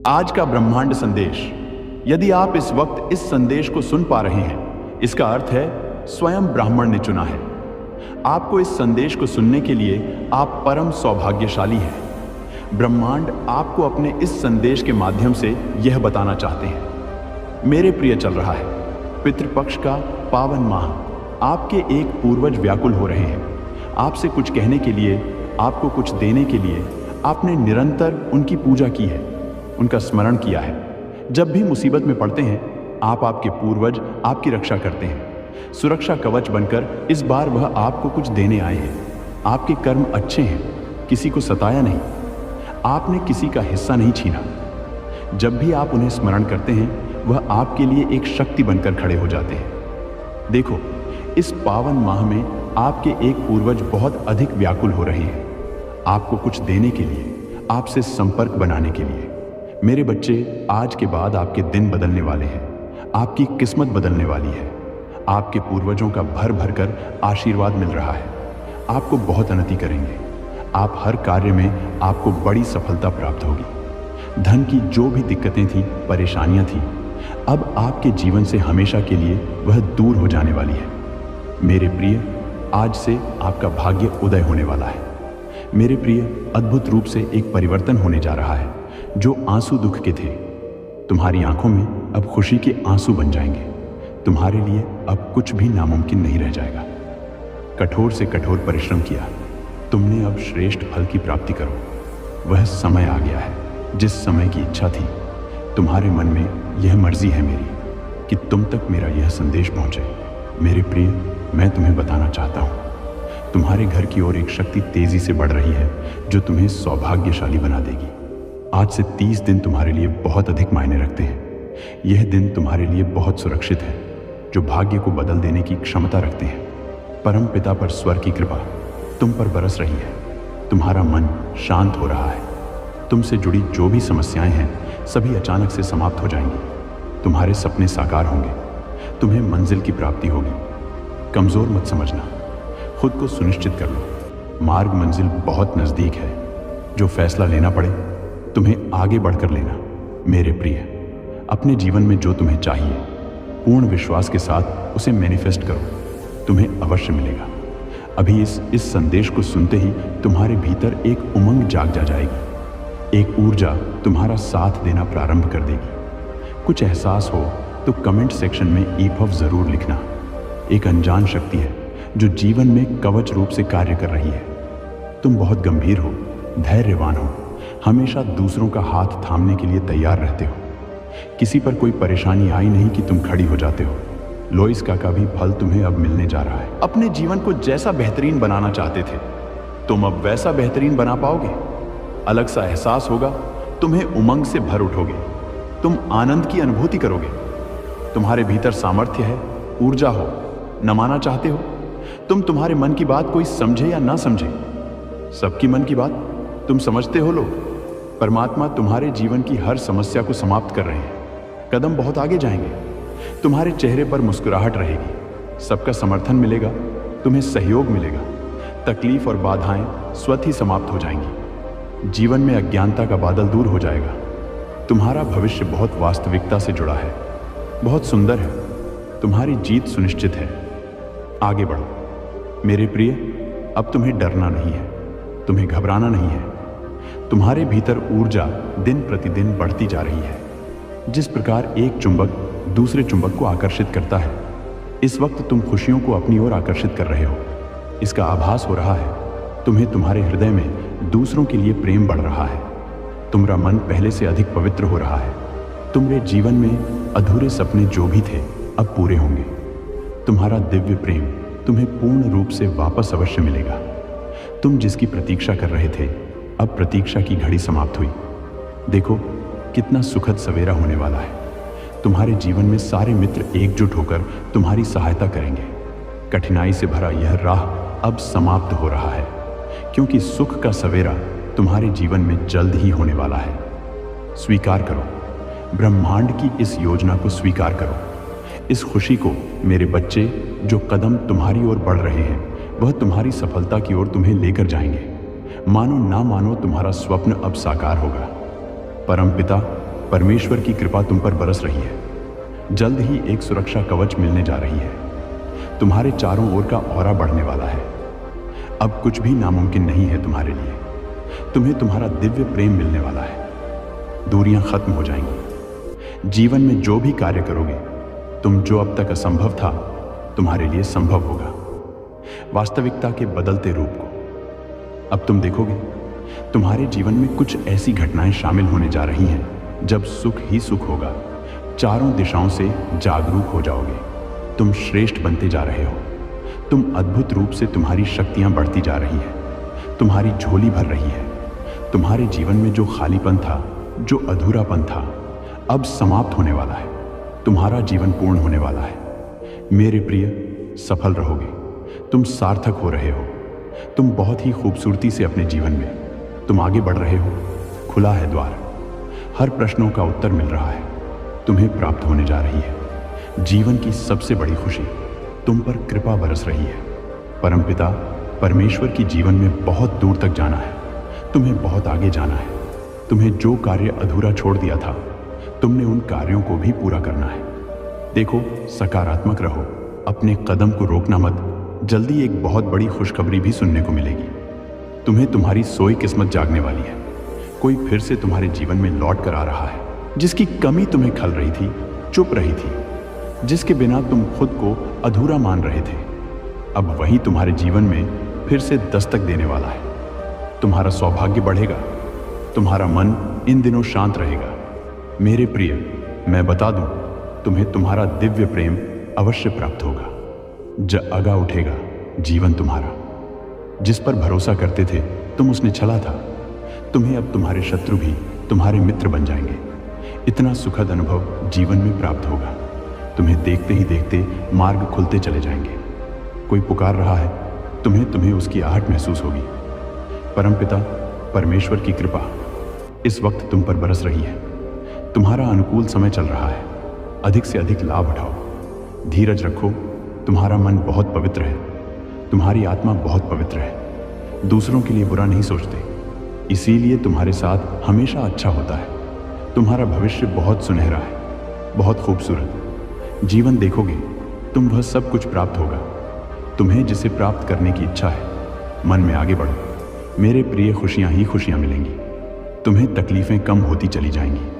आज का ब्रह्मांड संदेश। यदि आप इस वक्त इस संदेश को सुन पा रहे हैं, इसका अर्थ है स्वयं ब्राह्मण ने चुना है आपको। इस संदेश को सुनने के लिए आप परम सौभाग्यशाली हैं। ब्रह्मांड आपको अपने इस संदेश के माध्यम से यह बताना चाहते हैं, मेरे प्रिय, चल रहा है पितृपक्ष का पावन माह। आपके एक पूर्वज व्याकुल हो रहे हैं आपसे कुछ कहने के लिए, आपको कुछ देने के लिए। आपने निरंतर उनकी पूजा की है, उनका स्मरण किया है। जब भी मुसीबत में पड़ते हैं आपके पूर्वज आपकी रक्षा करते हैं, सुरक्षा कवच बनकर। इस बार वह आपको कुछ देने आए हैं। आपके कर्म अच्छे हैं, किसी को सताया नहीं, आपने किसी का हिस्सा नहीं छीना। जब भी आप उन्हें स्मरण करते हैं वह आपके लिए एक शक्ति बनकर खड़े हो जाते हैं। देखो, इस पावन माह में आपके एक पूर्वज बहुत अधिक व्याकुल हो रहे हैं आपको कुछ देने के लिए, आपसे संपर्क बनाने के लिए। मेरे बच्चे, आज के बाद आपके दिन बदलने वाले हैं, आपकी किस्मत बदलने वाली है। आपके पूर्वजों का भर भर कर आशीर्वाद मिल रहा है। आपको बहुत उन्नति करेंगे। आप हर कार्य में आपको बड़ी सफलता प्राप्त होगी। धन की जो भी दिक्कतें थी, परेशानियां थी, अब आपके जीवन से हमेशा के लिए वह दूर हो जाने वाली है। मेरे प्रिय, आज से आपका भाग्य उदय होने वाला है। मेरे प्रिय, अद्भुत रूप से एक परिवर्तन होने जा रहा है। जो आंसू दुख के थे, तुम्हारी आंखों में अब खुशी के आंसू बन जाएंगे। तुम्हारे लिए अब कुछ भी नामुमकिन नहीं रह जाएगा। कठोर से कठोर परिश्रम किया, तुमने अब श्रेष्ठ फल की प्राप्ति करो। वह समय आ गया है जिस समय की इच्छा थी। तुम्हारे मन में यह मर्जी है मेरी कि तुम तक मेरा यह संदेश पहुंचे। मेरे प्रिय, मैं तुम्हें बताना चाहता हूं, तुम्हारे घर की ओर एक शक्ति तेजी से बढ़ रही है जो तुम्हें सौभाग्यशाली बना देगी। आज से 30 दिन तुम्हारे लिए बहुत अधिक मायने रखते हैं। यह दिन तुम्हारे लिए बहुत सुरक्षित है, जो भाग्य को बदल देने की क्षमता रखते हैं। परम पिता पर स्वर की कृपा तुम पर बरस रही है। तुम्हारा मन शांत हो रहा है। तुमसे जुड़ी जो भी समस्याएं हैं सभी अचानक से समाप्त हो जाएंगी। तुम्हारे सपने साकार होंगे। तुम्हें मंजिल की प्राप्ति होगी। कमजोर मत समझना, खुद को सुनिश्चित कर लो। मार्ग मंजिल बहुत नजदीक है। जो फैसला लेना पड़े तुम्हें आगे बढ़कर लेना। मेरे प्रिय, अपने जीवन में जो तुम्हें चाहिए, पूर्ण विश्वास के साथ उसे मैनिफेस्ट करो। तुम्हें अवश्य मिलेगा। अभी इस संदेश को सुनते ही तुम्हारे भीतर एक उमंग जाग जाएगी। एक ऊर्जा तुम्हारा साथ देना प्रारंभ कर देगी। कुछ एहसास हो तो कमेंट सेक्शन में ईपफ जरूर लिखना। एक अनजान शक्ति है जो जीवन में कवच रूप से कार्य कर रही है। तुम बहुत गंभीर हो, धैर्यवान हो, हमेशा दूसरों का हाथ थामने के लिए तैयार रहते हो। किसी पर कोई परेशानी आई नहीं कि तुम खड़ी हो जाते हो। लोइस का भी फल तुम्हें अब मिलने जा रहा है। अपने जीवन को जैसा बेहतरीन बनाना चाहते थे, तुम अब वैसा बेहतरीन बना पाओगे। अलग सा एहसास होगा, तुम्हें उमंग से भर उठोगे। तुम आनंद की अनुभूति करोगे। तुम्हारे भीतर सामर्थ्य है, ऊर्जा हो। न माना चाहते हो तुम तुम्हारे मन की बात कोई समझे या ना समझे, सबकी मन की बात तुम समझते हो। लोग, परमात्मा तुम्हारे जीवन की हर समस्या को समाप्त कर रहे हैं। कदम बहुत आगे जाएंगे। तुम्हारे चेहरे पर मुस्कुराहट रहेगी। सबका समर्थन मिलेगा, तुम्हें सहयोग मिलेगा। तकलीफ और बाधाएं स्वतः ही समाप्त हो जाएंगी। जीवन में अज्ञानता का बादल दूर हो जाएगा। तुम्हारा भविष्य बहुत वास्तविकता से जुड़ा है, बहुत सुंदर है। तुम्हारी जीत सुनिश्चित है। आगे बढ़ो मेरे प्रिय। अब तुम्हें डरना नहीं है, तुम्हें घबराना नहीं है। तुम्हारे भीतर ऊर्जा दिन प्रतिदिन बढ़ती जा रही है। जिस प्रकार एक चुंबक दूसरे चुंबक को आकर्षित करता है, इस वक्त तुम खुशियों को अपनी ओर आकर्षित कर रहे हो। इसका आभास हो रहा है तुम्हें तुम्हारे हृदय में दूसरों के लिए प्रेम बढ़ रहा है। तुम्हारा मन पहले से अधिक पवित्र हो रहा है। तुम्हारे जीवन में अधूरे सपने जो भी थे अब पूरे होंगे। तुम्हारा दिव्य प्रेम तुम्हें पूर्ण रूप से वापस अवश्य मिलेगा। तुम जिसकी प्रतीक्षा कर रहे थे, अब प्रतीक्षा की घड़ी समाप्त हुई। देखो, कितना सुखद सवेरा होने वाला है। तुम्हारे जीवन में सारे मित्र एकजुट होकर तुम्हारी सहायता करेंगे। कठिनाई से भरा यह राह अब समाप्त हो रहा है, क्योंकि सुख का सवेरा तुम्हारे जीवन में जल्द ही होने वाला है। स्वीकार करो, ब्रह्मांड की इस योजना को स्वीकार करो। इस खुशी को, मेरे बच्चे, जो कदम तुम्हारी ओर बढ़ रहे हैं वह तुम्हारी सफलता की ओर तुम्हें लेकर जाएंगे। मानो ना मानो, तुम्हारा स्वप्न अब साकार होगा। परमपिता परमेश्वर की कृपा तुम पर बरस रही है। जल्द ही एक सुरक्षा कवच मिलने जा रही है। तुम्हारे चारों ओर का ऑरा बढ़ने वाला है। अब कुछ भी नामुमकिन नहीं है तुम्हारे लिए। तुम्हें तुम्हारा दिव्य प्रेम मिलने वाला है। दूरियां खत्म हो जाएंगी। जीवन में जो भी कार्य करोगे, तुम जो अब तक असंभव था, तुम्हारे लिए संभव होगा। वास्तविकता के बदलते रूप को अब तुम देखोगे। तुम्हारे जीवन में कुछ ऐसी घटनाएं शामिल होने जा रही हैं जब सुख ही सुख होगा। चारों दिशाओं से जागरूक हो जाओगे। तुम श्रेष्ठ बनते जा रहे हो। तुम अद्भुत रूप से तुम्हारी शक्तियां बढ़ती जा रही हैं। तुम्हारी झोली भर रही है। तुम्हारे जीवन में जो खालीपन था, जो अधूरापन था, अब समाप्त होने वाला है। तुम्हारा जीवन पूर्ण होने वाला है। मेरे प्रिय, सफल रहोगे। तुम सार्थक हो रहे हो। तुम बहुत ही खूबसूरती से अपने जीवन में तुम आगे बढ़ रहे हो। खुला है द्वार। हर प्रश्नों का उत्तर मिल रहा है। तुम्हें प्राप्त होने जा रही है जीवन की सबसे बड़ी खुशी। तुम पर कृपा बरस रही है। परमपिता परमेश्वर की जीवन में बहुत दूर तक जाना है। तुम्हें बहुत आगे जाना है। तुम्हें जो कार्य अधूरा छोड़ दिया था, तुमने उन कार्यों को भी पूरा करना है। देखो, सकारात्मक रहो। अपने कदम को रोकना मत। जल्दी एक बहुत बड़ी खुशखबरी भी सुनने को मिलेगी। तुम्हें तुम्हारी सोई किस्मत जागने वाली है। कोई फिर से तुम्हारे जीवन में लौट कर आ रहा है, जिसकी कमी तुम्हें खल रही थी, चुप रही थी, जिसके बिना तुम खुद को अधूरा मान रहे थे। अब वही तुम्हारे जीवन में फिर से दस्तक देने वाला है। तुम्हारा सौभाग्य बढ़ेगा। तुम्हारा मन इन दिनों शांत रहेगा। मेरे प्रिय, मैं बता दूं, तुम्हें तुम्हारा दिव्य प्रेम अवश्य प्राप्त होगा। जगा उठेगा जीवन तुम्हारा। जिस पर भरोसा करते थे तुम, उसने छला था। तुम्हें अब तुम्हारे शत्रु भी तुम्हारे मित्र बन जाएंगे। इतना सुखद अनुभव जीवन में प्राप्त होगा। तुम्हें देखते ही देखते मार्ग खुलते चले जाएंगे। कोई पुकार रहा है, तुम्हें उसकी आहट महसूस होगी। परमपिता परमेश्वर की कृपा इस वक्त तुम पर बरस रही है। तुम्हारा अनुकूल समय चल रहा है। अधिक से अधिक लाभ उठाओ। धीरज रखो। तुम्हारा मन बहुत पवित्र है। तुम्हारी आत्मा बहुत पवित्र है। दूसरों के लिए बुरा नहीं सोचते, इसीलिए तुम्हारे साथ हमेशा अच्छा होता है। तुम्हारा भविष्य बहुत सुनहरा है, बहुत खूबसूरत। जीवन देखोगे, तुम वह सब कुछ प्राप्त होगा। तुम्हें जिसे प्राप्त करने की इच्छा है, मन में आगे बढ़ो। मेरे प्रिय, खुशियां ही खुशियां मिलेंगी। तुम्हें तकलीफें कम होती चली जाएंगी।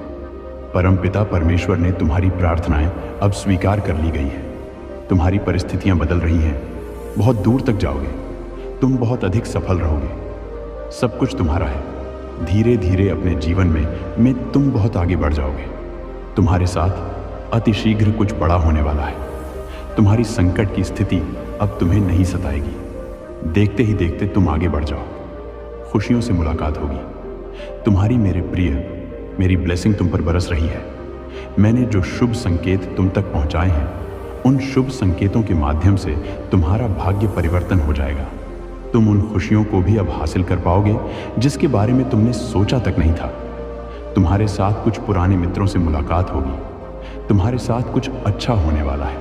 परमपिता परमेश्वर ने तुम्हारी प्रार्थनाएं अब स्वीकार कर ली गई हैं। तुम्हारी परिस्थितियां बदल रही हैं। बहुत दूर तक जाओगे। तुम बहुत अधिक सफल रहोगे। सब कुछ तुम्हारा है। धीरे धीरे अपने जीवन में तुम बहुत आगे बढ़ जाओगे। तुम्हारे साथ अतिशीघ्र कुछ बड़ा होने वाला है। तुम्हारी संकट की स्थिति अब तुम्हें नहीं सताएगी। देखते ही देखते तुम आगे बढ़ जाओ। खुशियों से मुलाकात होगी तुम्हारी। मेरे प्रिय, मेरी ब्लेसिंग तुम पर बरस रही है। मैंने जो शुभ संकेत तुम तक पहुंचाए हैं, उन शुभ संकेतों के माध्यम से तुम्हारा भाग्य परिवर्तन हो जाएगा। तुम उन खुशियों को भी अब हासिल कर पाओगे जिसके बारे में तुमने सोचा तक नहीं था। तुम्हारे साथ कुछ पुराने मित्रों से मुलाकात होगी। तुम्हारे साथ कुछ अच्छा होने वाला है।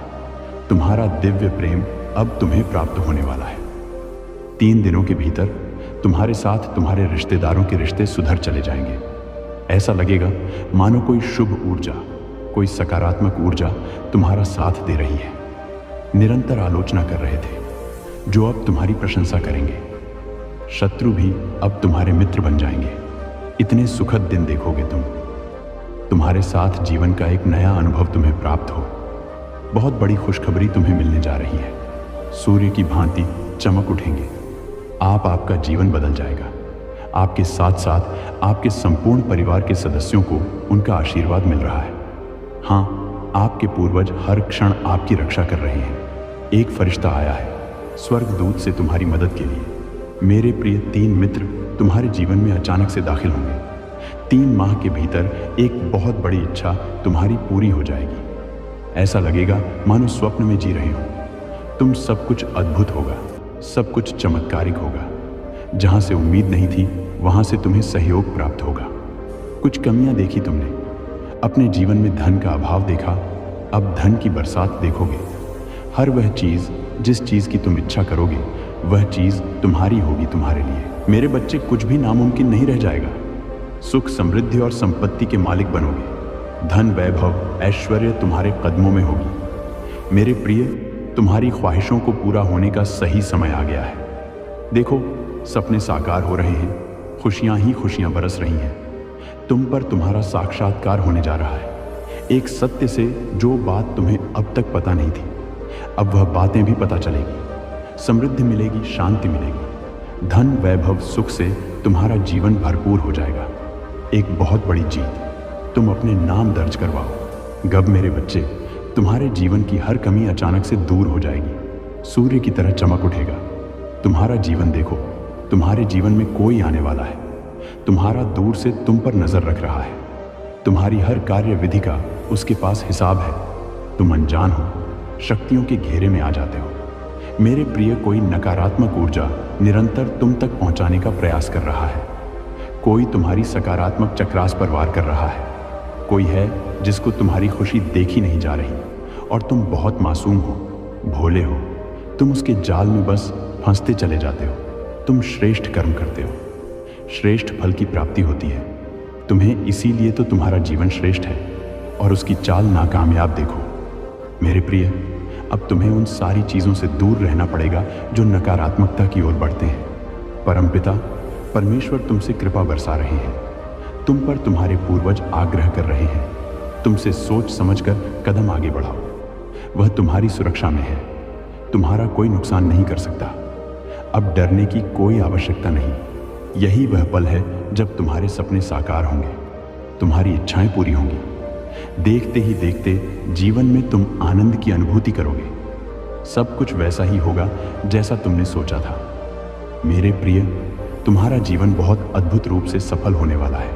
तुम्हारा दिव्य प्रेम अब तुम्हें प्राप्त होने वाला है। 3 दिनों के भीतर तुम्हारे साथ तुम्हारे रिश्तेदारों के रिश्ते सुधर चले जाएंगे। ऐसा लगेगा मानो कोई शुभ ऊर्जा, कोई सकारात्मक ऊर्जा तुम्हारा साथ दे रही है। निरंतर आलोचना कर रहे थे, जो अब तुम्हारी प्रशंसा करेंगे। शत्रु भी अब तुम्हारे मित्र बन जाएंगे। इतने सुखद दिन देखोगे तुम। तुम्हारे साथ जीवन का एक नया अनुभव तुम्हें प्राप्त हो। बहुत बड़ी खुशखबरी तुम्हें मिलने जा रही है। सूर्य की भांति चमक उठेंगे। आपका जीवन बदल जाएगा। आपके साथ साथ आपके संपूर्ण परिवार के सदस्यों को उनका आशीर्वाद मिल रहा है। हाँ, आपके पूर्वज हर क्षण आपकी रक्षा कर रहे हैं। एक फरिश्ता आया है स्वर्गदूत से तुम्हारी मदद के लिए। मेरे प्रिय, 3 मित्र तुम्हारे जीवन में अचानक से दाखिल होंगे। 3 माह के भीतर एक बहुत बड़ी इच्छा तुम्हारी पूरी हो जाएगी। ऐसा लगेगा मानो स्वप्न में जी रहे हो। तुम सब कुछ अद्भुत होगा, सब कुछ चमत्कारिक होगा। जहां से उम्मीद नहीं थी, वहां से तुम्हें सहयोग प्राप्त होगा। कुछ कमियां देखी तुमने, अपने जीवन में धन का अभाव देखा, अब धन की बरसात देखोगे। हर वह चीज जिस चीज की तुम इच्छा करोगे, वह चीज तुम्हारी होगी तुम्हारे लिए। मेरे बच्चे, कुछ भी नामुमकिन नहीं रह जाएगा। सुख, समृद्धि और संपत्ति के मालिक बनोगे। धन, वैभव, ऐश्वर्य तुम्हारे कदमों में होगी। मेरे प्रिय, तुम्हारी ख्वाहिशों को पूरा होने का सही समय आ गया है। देखो, सपने साकार हो रहे हैं, खुशियां ही खुशियां बरस रही हैं। तुम पर तुम्हारा साक्षात्कार होने जा रहा है। एक सत्य से जो बात तुम्हें अब तक पता नहीं थी, अब वह बातें भी पता चलेगी। समृद्धि मिलेगी, शांति मिलेगी, धन, वैभव, सुख से तुम्हारा जीवन भरपूर हो जाएगा। एक बहुत बड़ी जीत तुम अपने नाम दर्ज करवाओ। गब मेरे बच्चे, तुम्हारे जीवन की हर कमी अचानक से दूर हो जाएगी, सूर्य की तरह चमक उठेगा। तुम्हारा जीवन देखो, तुम्हारे जीवन में कोई आने वाला है, तुम्हारा दूर से तुम पर नजर रख रहा है। तुम्हारी हर कार्य विधि का उसके पास हिसाब है। तुम अनजान हो, शक्तियों के घेरे में आ जाते हो। मेरे प्रिय, कोई नकारात्मक ऊर्जा निरंतर तुम तक पहुंचाने का प्रयास कर रहा है। कोई तुम्हारी सकारात्मक चक्रास पर वार कर रहा है। कोई है जिसको तुम्हारी खुशी देखी नहीं जा रही, और तुम बहुत मासूम हो, भोले हो। तुम उसके जाल में बस फंसते चले जाते हो। तुम श्रेष्ठ कर्म करते हो, श्रेष्ठ फल की प्राप्ति होती है। तुम्हें इसीलिए तो तुम्हारा जीवन श्रेष्ठ है, और उसकी चाल नाकामयाब देखो। मेरे प्रिय, अब तुम्हें उन सारी चीज़ों से दूर रहना पड़ेगा जो नकारात्मकता की ओर बढ़ते हैं। परमपिता परमेश्वर तुमसे कृपा बरसा रहे हैं। तुम पर तुम्हारे पूर्वज आग्रह कर रहे हैं। तुमसे सोच समझकर कदम आगे बढ़ाओ। वह तुम्हारी सुरक्षा में है, तुम्हारा कोई नुकसान नहीं कर सकता। अब डरने की कोई आवश्यकता नहीं। यही वह पल है जब तुम्हारे सपने साकार होंगे, तुम्हारी इच्छाएं पूरी होंगी। देखते ही देखते जीवन में तुम आनंद की अनुभूति करोगे। सब कुछ वैसा ही होगा जैसा तुमने सोचा था। मेरे प्रिय, तुम्हारा जीवन बहुत अद्भुत रूप से सफल होने वाला है,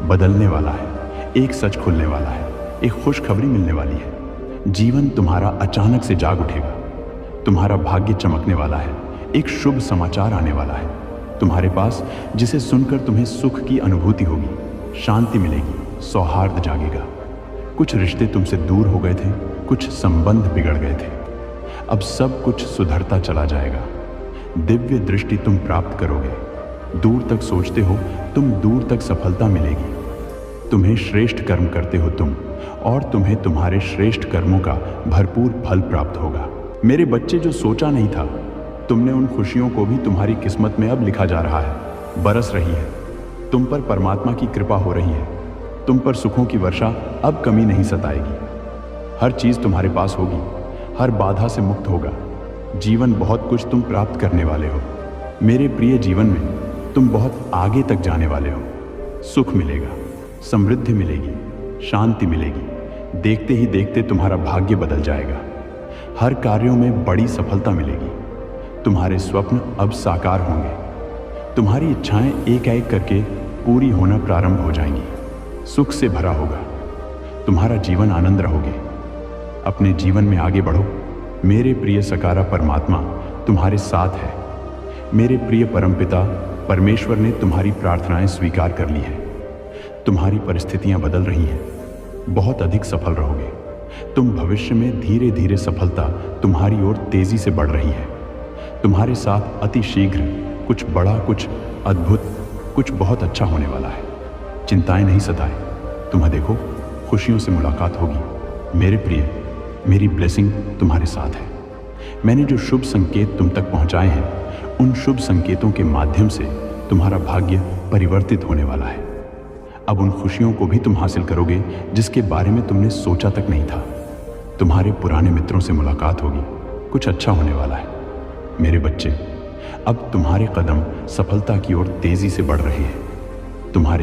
बदलने वाला है। एक सच खुलने वाला है, एक खुशखबरी मिलने वाली है। जीवन तुम्हारा अचानक से जाग उठेगा। तुम्हारा भाग्य चमकने वाला है, एक शुभ समाचार आने वाला है तुम्हारे पास, जिसे सुनकर तुम्हें सुख की अनुभूति होगी, शांति मिलेगी, सौहार्द जागेगा। कुछ रिश्ते तुमसे दूर हो गए थे, कुछ संबंध बिगड़ गए थे। अब सब कुछ सुधरता चला जाएगा। दिव्य दृष्टि तुम प्राप्त करोगे। दूर तक सोचते हो तुम, दूर तक सफलता मिलेगी। तुम्हें श्रेष्ठ कर्म करते हो तुम, और तुम्हें तुम्हारे श्रेष्ठ कर्मों का भरपूर फल प्राप्त होगा। मेरे बच्चे, जो सोचा नहीं था तुमने, उन खुशियों को भी तुम्हारी किस्मत में अब लिखा जा रहा है, बरस रही है। तुम पर परमात्मा की कृपा हो रही है। तुम पर सुखों की वर्षा अब कमी नहीं सताएगी। हर चीज़ तुम्हारे पास होगी, हर बाधा से मुक्त होगा। जीवन बहुत कुछ तुम प्राप्त करने वाले हो। मेरे प्रिय, जीवन में तुम बहुत आगे तक जाने वाले हो। सुख मिलेगा, समृद्धि मिलेगी, शांति मिलेगी। देखते ही देखते तुम्हारा भाग्य बदल जाएगा। हर कार्यों में बड़ी सफलता मिलेगी। तुम्हारे स्वप्न अब साकार होंगे। तुम्हारी इच्छाएं एक एक करके पूरी होना प्रारंभ हो जाएंगी। सुख से भरा होगा। तुम्हारा जीवन आनंद रहोगे। अपने जीवन में आगे बढ़ो। मेरे प्रिय सकारा परमात्मा तुम्हारे साथ है। मेरे प्रिय परमपिता परमेश्वर ने तुम्हारी प्रार्थनाएं स्वीकार कर ली है। तुम्हारी परिस्थितियां बदल रही हैं। बहुत अधिक सफल रहोगे। तुम भविष्य में धीरे धीरे सफलता तुम्हारी ओर तेजी से बढ़ रही है। तुम्हारे साथ अति शीघ्र कुछ बड़ा, कुछ अद्भुत, कुछ बहुत अच्छा होने वाला है। चिंताएं नहीं सताए। तुम्हें देखो, खुशियों से मुलाकात होगी। मेरे प्रिय, मेरी ब्लेसिंग तुम्हारे साथ है। मैंने जो शुभ संकेत तुम तक पहुंचाए हैं, उन शुभ संकेतों के माध्यम से तुम्हारा भाग्य परिवर्तित होने वाला है। अब उन खुशियों को भी तुम हासिल करोगे जिसके बारे में तुमने सोचा तक नहीं था। तुम्हारे पुराने मित्रों से मुलाकात होगी। कुछ अच्छा होने वाला है। मेरे बच्चे, अब तुम्हारे कदम सफलता की ओर तेजी से बढ़ रहे हैं। तुम्हारे